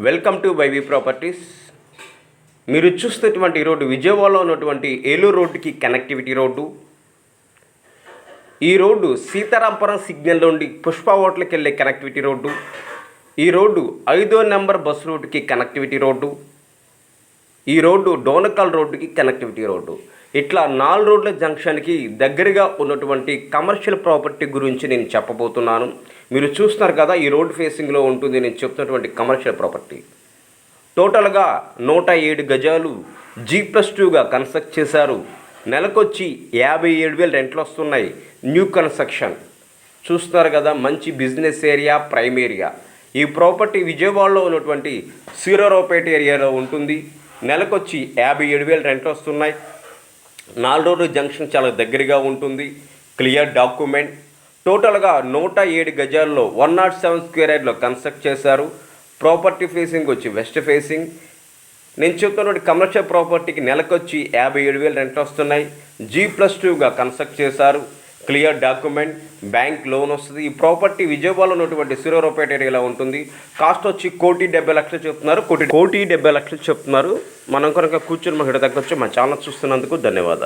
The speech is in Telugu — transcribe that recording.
Welcome to YV properties. మీరు చూస్తున్నటువంటి ఈ రోడ్డు విజయవాడలో ఉన్నటువంటి ఏలూరు రోడ్డుకి కనెక్టివిటీ రోడ్డు. ఈ రోడ్డు సీతారాంపురం సిగ్నల్ నుండి పుష్ప హోటల్కి వెళ్ళే కనెక్టివిటీ రోడ్డు. ఈ రోడ్డు 5వ నెంబర్ బస్ రూట్కి కనెక్టివిటీ రోడ్డు. ఈ రోడ్డు డోనకల్ రోడ్డుకి కనెక్టివిటీ రోడ్డు. ఇట్లా 4 రోడ్ల జంక్షన్కి దగ్గరగా ఉన్నటువంటి కమర్షియల్ ప్రాపర్టీ గురించి నేను చెప్పబోతున్నాను. మీరు చూస్తున్నారు కదా, ఈ రోడ్ ఫేసింగ్లో ఉంటుంది నేను చెప్తున్నటువంటి కమర్షియల్ ప్రాపర్టీ. టోటల్గా 107 గజాలు G+2గా కన్స్ట్రక్ట్ చేశారు. నెలకొచ్చి 57,000 రెంట్లు వస్తున్నాయి. న్యూ కన్స్ట్రక్షన్ చూస్తున్నారు కదా, మంచి బిజినెస్ ఏరియా, ప్రైమ్ ఏరియా. ఈ ప్రాపర్టీ విజయవాడలో ఉన్నటువంటి సూర్యారావుపేట ఏరియాలో ఉంటుంది. నెలకొచ్చి 57,000 రెంట్లు వస్తున్నాయి. 4 రోడ్ల జంక్షన్ చాలా దగ్గరగా ఉంటుంది. Clear document. టోటల్గా 107 గజాల్లో 107 స్క్వేర్ యార్డ్లో కన్స్ట్రక్ట్ చేశారు. ప్రాపర్టీ ఫేసింగ్ వచ్చి వెస్ట్ ఫేసింగ్. నేను చెప్తున్నటువంటి కమర్షియల్ ప్రాపర్టీకి నెలకొచ్చి 57,000 రెంట్లు వస్తున్నాయి. G+2గా కన్స్ట్రక్ట్ చేశారు. క్లియర్ డాక్యుమెంట్, బ్యాంక్ లోన్ వస్తుంది. ఈ ప్రాపర్టీ విజయవాడలో ఉన్నటువంటి సూర్యారావుపేట ఏరియాలో ఉంటుంది. కాస్ట్ వచ్చి 1,70,00,000 చెప్తున్నారు. 1,70,00,000 చెప్తున్నారు. మనం కనుక కూర్చొని మాకు తగ్గొచ్చు. మా ఛానల్ చూస్తున్నందుకు ధన్యవాదాలు.